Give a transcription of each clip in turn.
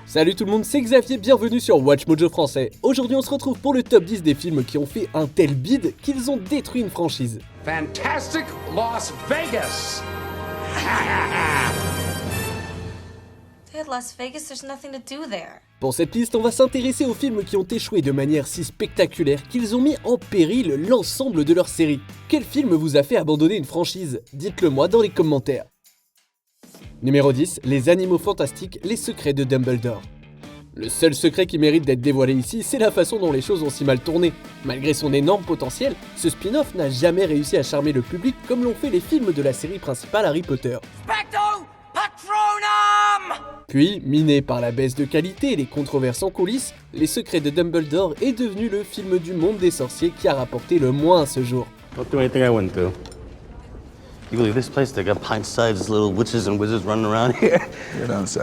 Salut tout le monde, c'est Xavier, bienvenue sur Watch Mojo français. Aujourd'hui on se retrouve pour le top 10 des films qui ont fait un tel bid qu'ils ont détruit une franchise. Fantastic Las Vegas! At Las Vegas, there's nothing to do there. Pour cette liste, on va s'intéresser aux films qui ont échoué de manière si spectaculaire qu'ils ont mis en péril l'ensemble de leur série. Quel film vous a fait abandonner une franchise? Dites-le moi dans les commentaires. Numéro 10, Les Animaux Fantastiques, les secrets de Dumbledore. Le seul secret qui mérite d'être dévoilé ici, c'est la façon dont les choses ont si mal tourné. Malgré son énorme potentiel, ce spin-off n'a jamais réussi à charmer le public comme l'ont fait les films de la série principale Harry Potter. Specto Patronum! Puis, miné par la baisse de qualité et les controverses en coulisses, Les Secrets de Dumbledore est devenu le film du monde des sorciers qui a rapporté le moins à ce jour. Don't do anything I wouldn't do. You leave this place, they got pint-sized little witches and wizards running around here. You don't say.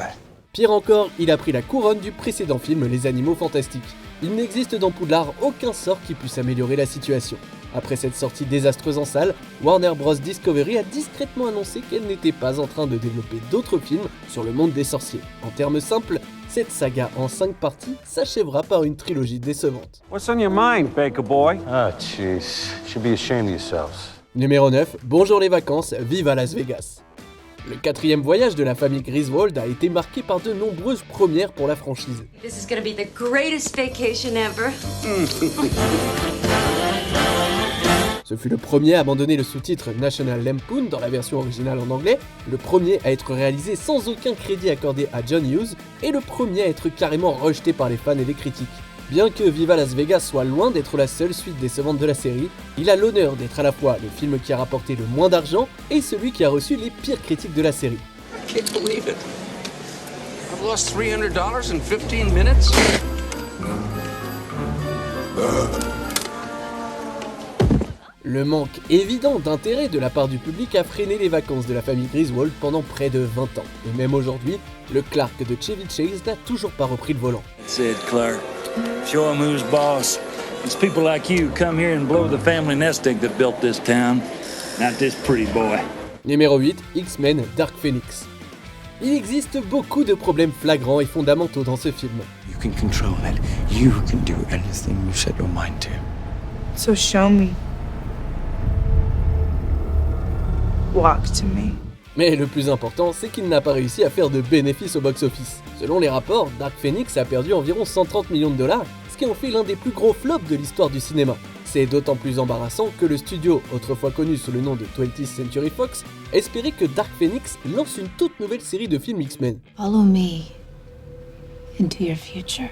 Pire encore, il a pris la couronne du précédent film Les Animaux Fantastiques. Il n'existe dans Poudlard aucun sort qui puisse améliorer la situation. Après cette sortie désastreuse en salle, Warner Bros. Discovery a discrètement annoncé qu'elle n'était pas en train de développer d'autres films sur le monde des sorciers. En termes simples, cette saga en 5 parties s'achèvera par une trilogie décevante. What's on your mind, Baker boy? Ah, jeez. Should be ashamed of yourselves. Numéro 9, Bonjour les vacances, vive à Las Vegas. Le 4e voyage de la famille Griswold a été marqué par de nombreuses premières pour la franchise. This is gonna be the greatest vacation ever. Ce fut le premier à abandonner le sous-titre National Lampoon dans la version originale en anglais, le premier à être réalisé sans aucun crédit accordé à John Hughes, et le premier à être carrément rejeté par les fans et les critiques. Bien que Viva Las Vegas soit loin d'être la seule suite décevante de la série, il a l'honneur d'être à la fois le film qui a rapporté le moins d'argent et celui qui a reçu les pires critiques de la série. I can't believe it. I've lost $300 in 15 minutes? Le manque évident d'intérêt de la part du public a freiné les vacances de la famille Griswold pendant près de 20 ans. Et même aujourd'hui, le Clark de Chevy Chase n'a toujours pas repris le volant. That's it, Clark. Show 'em who's boss. It's people like you who come here and blow the family nest egg that built this town, not this pretty boy. Numéro 8, X-Men Dark Phoenix. Il existe beaucoup de problèmes flagrants et fondamentaux dans ce film. You can control it. You can do anything you set your mind to. So show me. Walk to me. Mais le plus important, c'est qu'il n'a pas réussi à faire de bénéfices au box-office. Selon les rapports, Dark Phoenix a perdu environ 130 millions de dollars, ce qui en fait l'un des plus gros flops de l'histoire du cinéma. C'est d'autant plus embarrassant que le studio, autrefois connu sous le nom de 20th Century Fox, espérait que Dark Phoenix lance une toute nouvelle série de films X-Men. Follow me into your future.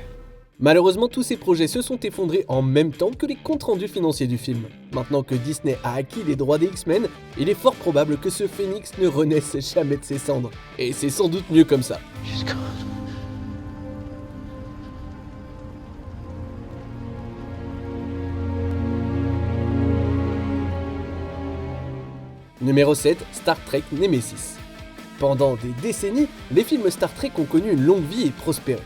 Malheureusement, tous ces projets se sont effondrés en même temps que les comptes rendus financiers du film. Maintenant que Disney a acquis les droits des X-Men, il est fort probable que ce Phoenix ne renaisse jamais de ses cendres. Et c'est sans doute mieux comme ça. She's gone. Numéro 7, Star Trek Nemesis. Pendant des décennies, les films Star Trek ont connu une longue vie et prospéré.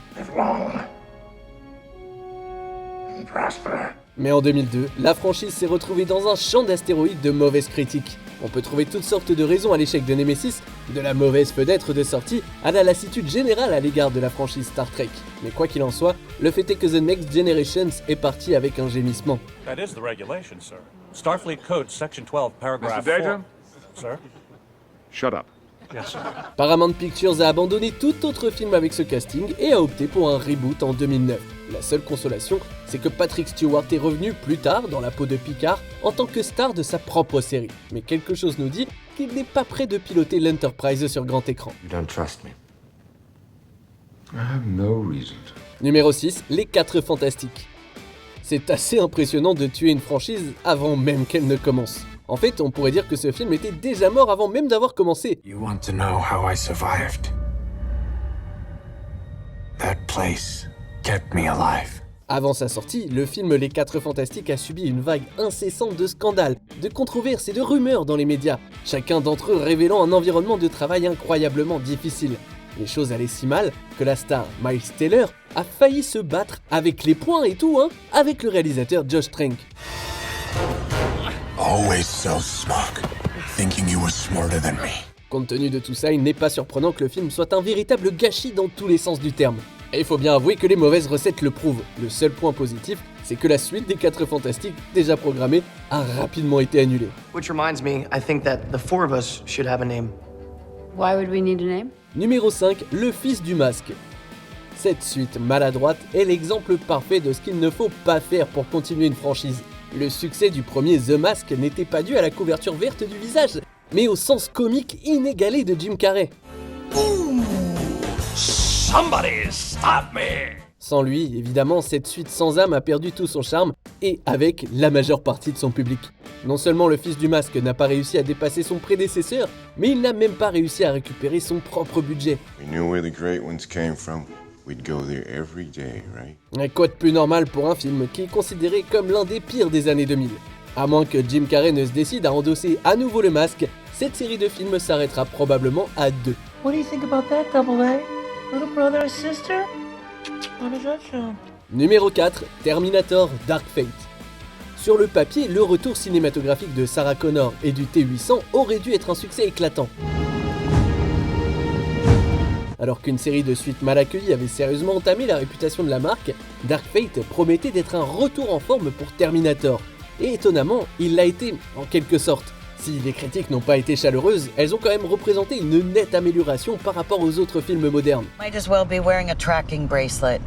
Mais en 2002, la franchise s'est retrouvée dans un champ d'astéroïdes de mauvaises critiques. On peut trouver toutes sortes de raisons à l'échec de Nemesis, de la mauvaise fenêtre de sortie à la lassitude générale à l'égard de la franchise Star Trek. Mais quoi qu'il en soit, le fait est que The Next Generation est parti avec un gémissement. That is the regulation, sir. Starfleet Code, Section 12, Paragraph 4. Mr. Data? Sir? Shut up. Yes, sir. Paramount Pictures a abandonné tout autre film avec ce casting et a opté pour un reboot en 2009. La seule consolation, c'est que Patrick Stewart est revenu plus tard dans la peau de Picard en tant que star de sa propre série. Mais quelque chose nous dit qu'il n'est pas prêt de piloter l'Enterprise sur grand écran. You don't trust me. I have no reason to. Numéro 6, Les 4 Fantastiques. C'est assez impressionnant de tuer une franchise avant même qu'elle ne commence. En fait, on pourrait dire que ce film était déjà mort avant même d'avoir commencé. You want to know how I survived? That place kept me alive. Avant sa sortie, le film Les 4 Fantastiques a subi une vague incessante de scandales, de controverses et de rumeurs dans les médias, chacun d'entre eux révélant un environnement de travail incroyablement difficile. Les choses allaient si mal que la star Miles Teller a failli se battre avec les poings et tout, avec le réalisateur Josh Trank. Always so smug, thinking you were smarter than me. Compte tenu de tout ça, il n'est pas surprenant que le film soit un véritable gâchis dans tous les sens du terme. Et il faut bien avouer que les mauvaises recettes le prouvent. Le seul point positif, c'est que la suite des 4 Fantastiques, déjà programmée, a rapidement été annulée. Which reminds me, I think that the 4 of us should have a name. Why would we need a name? Numéro 5, Le Fils du Masque. Cette suite maladroite est l'exemple parfait de ce qu'il ne faut pas faire pour continuer une franchise. Le succès du premier The Mask n'était pas dû à la couverture verte du visage, mais au sens comique inégalé de Jim Carrey. Somebody stop me! Sans lui, évidemment, cette suite sans âme a perdu tout son charme, et avec la majeure partie de son public. Non seulement le Fils du Masque n'a pas réussi à dépasser son prédécesseur, mais il n'a même pas réussi à récupérer son propre budget. We knew where the great ones came from. We'd go there every day, right? Et quoi de plus normal pour un film qui est considéré comme l'un des pires des années 2000. À moins que Jim Carrey ne se décide à endosser à nouveau le masque, cette série de films s'arrêtera probablement à 2. What do you think about that, Double A? Little brother or sister? How does that sound? Numéro 4, Terminator Dark Fate. Sur le papier, le retour cinématographique de Sarah Connor et du T-800 aurait dû être un succès éclatant. Alors qu'une série de suites mal accueillies avait sérieusement entamé la réputation de la marque, Dark Fate promettait d'être un retour en forme pour Terminator. Et étonnamment, il l'a été, en quelque sorte. Si les critiques n'ont pas été chaleureuses, elles ont quand même représenté une nette amélioration par rapport aux autres films modernes. Might as well be wearing a tracking bracelet.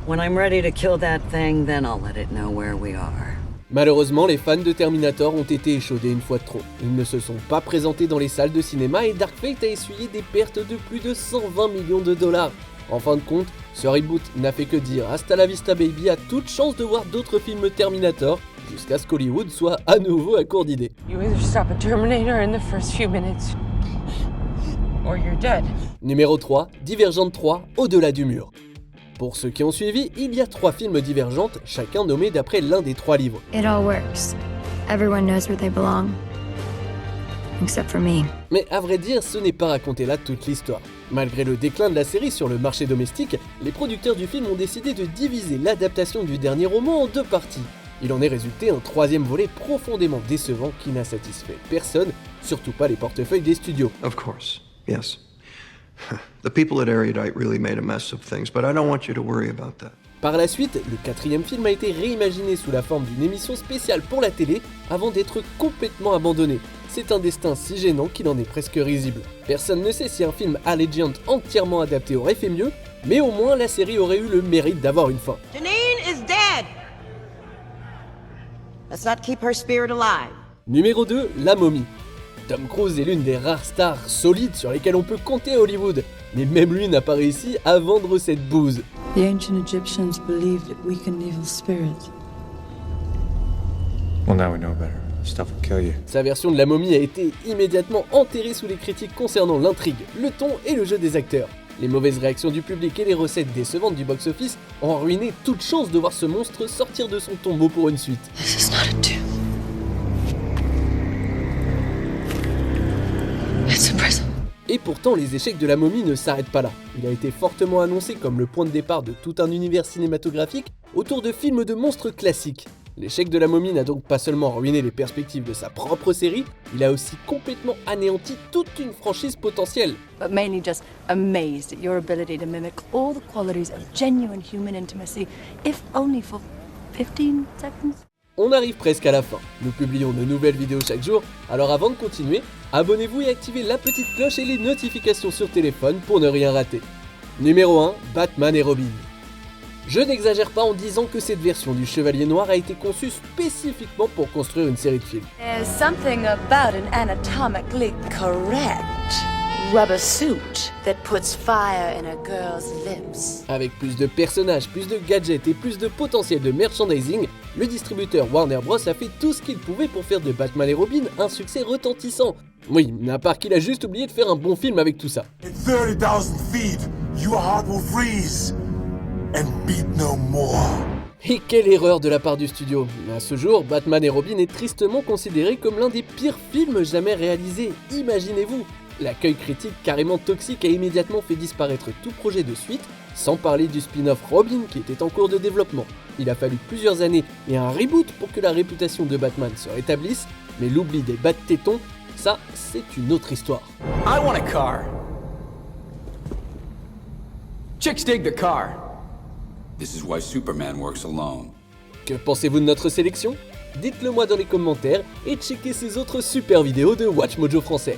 When I'm ready to kill that thing, then I'll let it know where we are. Malheureusement, les fans de Terminator ont été échaudés une fois de trop. Ils ne se sont pas présentés dans les salles de cinéma et Dark Fate a essuyé des pertes de plus de 120 millions de dollars. En fin de compte, ce reboot n'a fait que dire hasta la vista baby à toute chance de voir d'autres films Terminator, jusqu'à ce qu'Hollywood soit à nouveau à court d'idées. You either stop a Terminator in the first few minutes, or you're dead. Numéro 3, Divergente 3, Au-delà du mur. Pour ceux qui ont suivi, il y a 3 films Divergentes, chacun nommé d'après l'un des 3 livres. It all works. Everyone knows where they belong. Except for me. Mais à vrai dire, ce n'est pas raconter là toute l'histoire. Malgré le déclin de la série sur le marché domestique, les producteurs du film ont décidé de diviser l'adaptation du dernier roman en 2 parties. Il en est résulté un 3e volet profondément décevant qui n'a satisfait personne, surtout pas les portefeuilles des studios. Of course, yes. The people at Erudite really made a mess of things, but I don't want you to worry about that. Par la suite, le 4e film a été réimaginé sous la forme d'une émission spéciale pour la télé avant d'être complètement abandonné. C'est un destin si gênant qu'il en est presque risible. Personne ne sait si un film Allegiant entièrement adapté aurait fait mieux, mais au moins la série aurait eu le mérite d'avoir une fin. Janine is dead. Let's not keep her spirit alive. Numéro 2, La Momie. Tom Cruise est l'une des rares stars solides sur lesquelles on peut compter à Hollywood, mais même lui n'a pas réussi à vendre cette bouse. The ancient Egyptians believed it weakened evil spirits. Well, now we know better. Stuff will kill you. Sa version de La Momie a été immédiatement enterrée sous les critiques concernant l'intrigue, le ton et le jeu des acteurs. Les mauvaises réactions du public et les recettes décevantes du box-office ont ruiné toute chance de voir ce monstre sortir de son tombeau pour une suite. This is not a tomb. It's a prison. Et pourtant, les échecs de La Momie ne s'arrêtent pas là. Il a été fortement annoncé comme le point de départ de tout un univers cinématographique autour de films de monstres classiques. L'échec de La Momie n'a donc pas seulement ruiné les perspectives de sa propre série, il a aussi complètement anéanti toute une franchise potentielle. But mainly just amazed at your ability to mimic all the qualities of genuine human intimacy, if only for 15 seconds. On arrive presque à la fin. Nous publions de nouvelles vidéos chaque jour, alors avant de continuer, abonnez-vous et activez la petite cloche et les notifications sur téléphone pour ne rien rater. Numéro 1, Batman et Robin. Je n'exagère pas en disant que cette version du Chevalier Noir a été conçue spécifiquement pour construire une série de films. There's something about an anatomically correct rubber suit that puts fire in a girl's lips. Avec plus de personnages, plus de gadgets et plus de potentiel de merchandising, le distributeur Warner Bros a fait tout ce qu'il pouvait pour faire de Batman et Robin un succès retentissant. Oui, à part qu'il a juste oublié de faire un bon film avec tout ça. In 30,000 feet, your heart will freeze and beat no more. Et quelle erreur de la part du studio. À ce jour, Batman et Robin est tristement considéré comme l'un des pires films jamais réalisés, imaginez-vous. L'accueil critique carrément toxique a immédiatement fait disparaître tout projet de suite, sans parler du spin-off Robin qui était en cours de développement. Il a fallu plusieurs années et un reboot pour que la réputation de Batman se rétablisse, mais l'oubli des bas-tétons Ça, c'est une autre histoire. I want a car. Chicks dig the car. This is why Superman works alone. Que pensez-vous de notre sélection? Dites-le moi dans les commentaires et checkez ces autres super vidéos de Watch Mojo français.